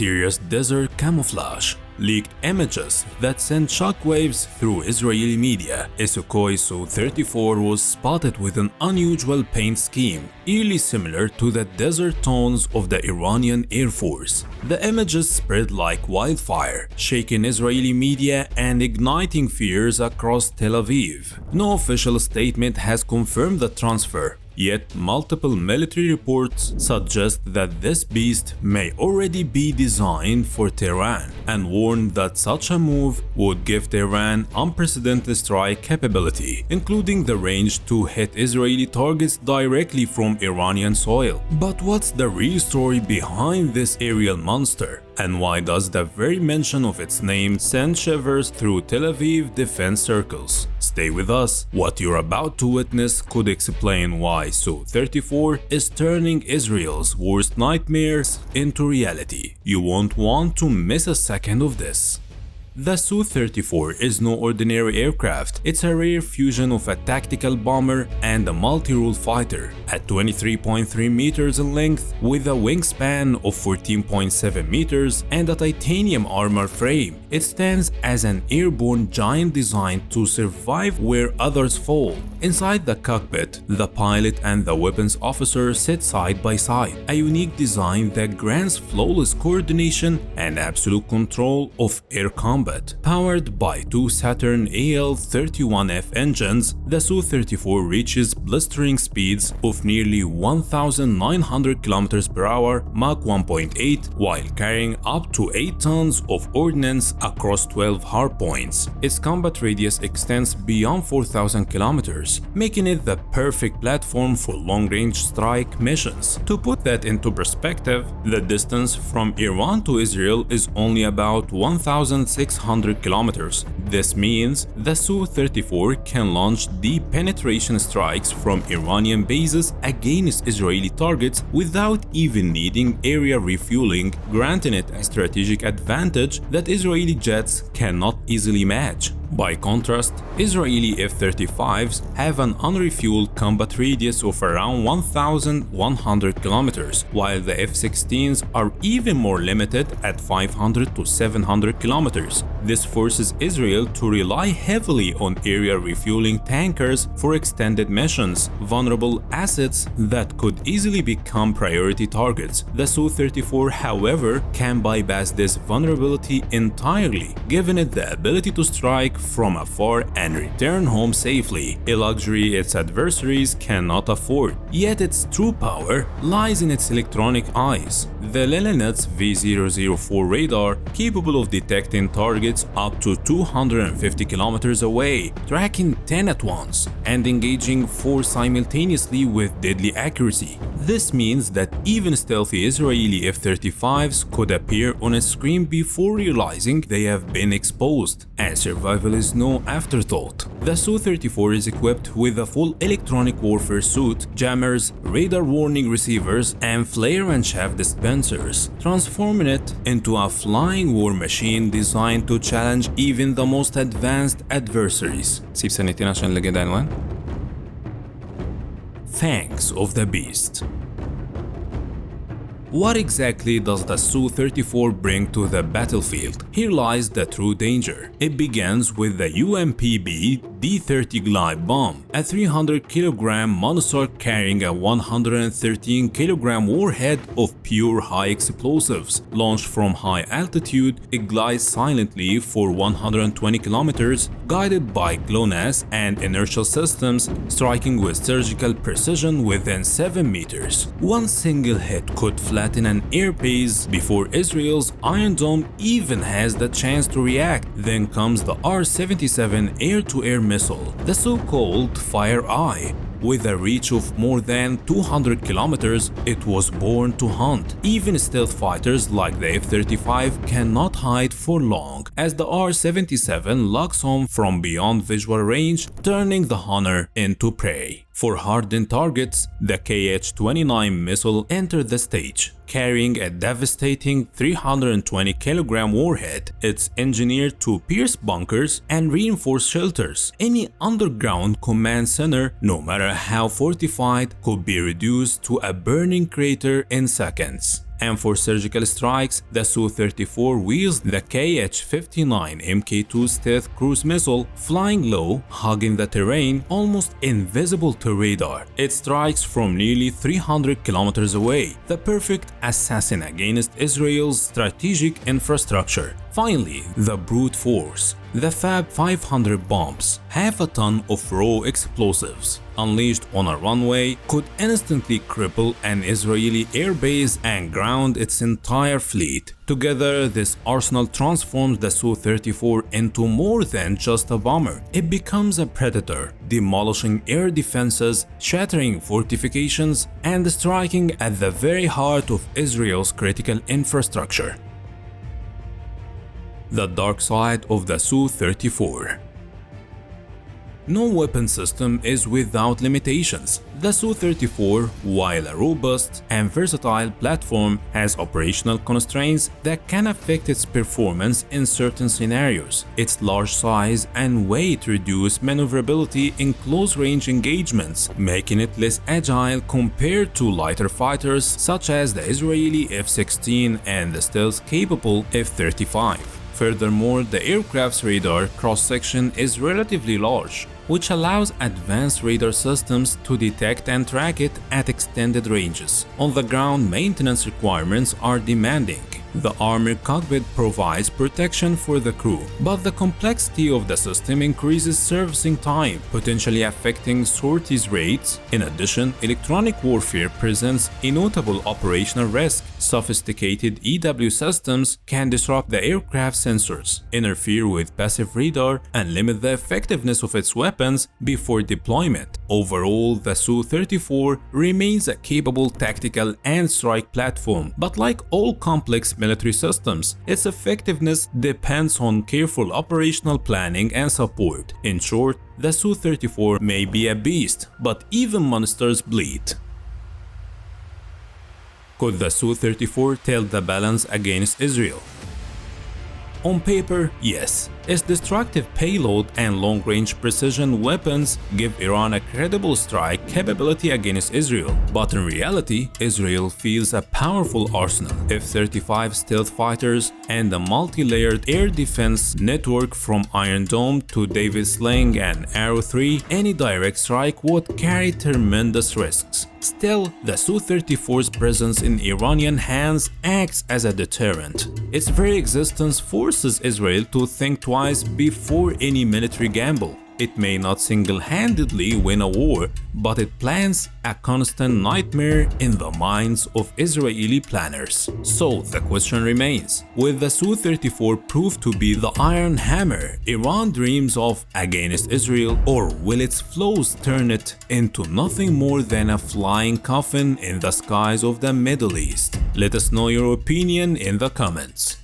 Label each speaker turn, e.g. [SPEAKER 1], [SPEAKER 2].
[SPEAKER 1] mysterious desert camouflage. Leaked images that sent shockwaves through Israeli media. A Sukhoi Su-34 was spotted with an unusual paint scheme, eerily similar to the desert tones of the Iranian Air Force. The images spread like wildfire, shaking Israeli media and igniting fears across Tel Aviv. No official statement has confirmed the transfer. Yet, multiple military reports suggest that this beast may already be designed for Tehran and warn that such a move would give Tehran unprecedented strike capability, including the range to hit Israeli targets directly from Iranian soil. But what's the real story behind this aerial monster? And why does the very mention of its name send shivers through Tel Aviv defense circles? Stay with us. What you're about to witness could explain why Su-34 is turning Israel's worst nightmares into reality. You won't want to miss a second of this. The Su-34 is no ordinary aircraft. It's a rare fusion of a tactical bomber and a multi-role fighter. At 23.3 meters in length, with a wingspan of 14.7 meters and a titanium armor frame, it stands as an airborne giant designed to survive where others fall. Inside the cockpit, the pilot and the weapons officer sit side by side, a unique design that grants flawless coordination and absolute control of air combat. Powered by two Saturn AL-31F engines, the Su-34 reaches blistering speeds of nearly 1,900 km per hour, Mach 1.8, while carrying up to 8 tons of ordnance across 12 hardpoints. Its combat radius extends beyond 4,000 kilometers, making it the perfect platform for long-range strike missions. To put that into perspective, the distance from Iran to Israel is only about 1,600 kilometers. This means the Su-34 can launch deep penetration strikes from Iranian bases against Israeli targets without even needing area refueling, granting it a strategic advantage that Israeli jets cannot easily match. By contrast, Israeli F-35s have an unrefueled combat radius of around 1,100 kilometers, while the F-16s are even more limited at 500 to 700 kilometers. This forces Israel to rely heavily on area refueling tankers for extended missions, vulnerable assets that could easily become priority targets. The Su-34, however, can bypass this vulnerability entirely, giving it the ability to strike from afar and return home safely, a luxury its adversaries cannot afford. Yet its true power lies in its electronic eyes. The Lelinet's V004 radar, capable of detecting targets up to 250 kilometers away, tracking 10 at once, and engaging 4 simultaneously with deadly accuracy. This means that even stealthy Israeli F-35s could appear on a screen before realizing they have been exposed, and survival is no afterthought. The Su-34 is equipped with a full electronic warfare suit, jammers, radar warning receivers, and flare and chaff dispensers, transforming it into a flying war machine designed to challenge even the most advanced adversaries. سيب ثانيتين عشان نلاقي العنوان. Fangs of the Beast. What exactly does the Su-34 bring to the battlefield? Here lies the true danger. It begins with the UMPB D-30 glide bomb, a 300-kilogram monosarc carrying a 113-kilogram warhead of pure high explosives. Launched from high altitude, it glides silently for 120 kilometers, guided by GLONASS and inertial systems, striking with surgical precision within 7 meters. One single hit could flatten an airbase before Israel's Iron Dome even has the chance to react. Then comes the R-77 air-to-air missile, the so-called Fire Eye. With a reach of more than 200 kilometers, it was born to hunt. Even stealth fighters like the F-35 cannot hide for long, as the R-77 locks on from beyond visual range, turning the hunter into prey. For hardened targets, the KH-29 missile entered the stage, carrying a devastating 320-kilogram warhead. It's engineered to pierce bunkers and reinforce shelters. Any underground command center, no matter how fortified, could be reduced to a burning crater in seconds. And for surgical strikes, the Su-34 wields the KH-59 Mk2 stealth cruise missile, flying low, hugging the terrain, almost invisible to radar. It strikes from nearly 300 kilometers away, the perfect assassin against Israel's strategic infrastructure. Finally, the brute force. The Fab 500 bombs, half a ton of raw explosives, unleashed on a runway, could instantly cripple an Israeli airbase and ground its entire fleet. Together, this arsenal transforms the Su-34 into more than just a bomber. It becomes a predator, demolishing air defenses, shattering fortifications, and striking at the very heart of Israel's critical infrastructure. The dark side of the Su-34. No weapon system is without limitations. The Su-34, while a robust and versatile platform, has operational constraints that can affect its performance in certain scenarios. Its large size and weight reduce maneuverability in close-range engagements, making it less agile compared to lighter fighters such as the Israeli F-16 and the stealth-capable F-35. Furthermore, the aircraft's radar cross-section is relatively large, which allows advanced radar systems to detect and track it at extended ranges. On the ground, maintenance requirements are demanding. The armored cockpit provides protection for the crew, but the complexity of the system increases servicing time, potentially affecting sorties rates. In addition, electronic warfare presents a notable operational risk. Sophisticated EW systems can disrupt the aircraft sensors, interfere with passive radar, and limit the effectiveness of its weapons before deployment. Overall, the Su-34 remains a capable tactical and strike platform, but like all complex military systems, its effectiveness depends on careful operational planning and support. In short, the Su-34 may be a beast, but even monsters bleed. Could the Su-34 tilt the balance against Israel? On paper, yes. Its destructive payload and long-range precision weapons give Iran a credible strike capability against Israel. But in reality, Israel fields a powerful arsenal, F-35 stealth fighters, and a multi-layered air defense network from Iron Dome to David Sling and Arrow 3. Any direct strike would carry tremendous risks. Still, the Su-34's presence in Iranian hands acts as a deterrent. Its very existence forces Israel to think twice before any military gamble. It may not single-handedly win a war, but it plants a constant nightmare in the minds of Israeli planners. So the question remains, will the Su-34 prove to be the iron hammer Iran dreams of against Israel, or will its flaws turn it into nothing more than a flying coffin in the skies of the Middle East? Let us know your opinion in the comments.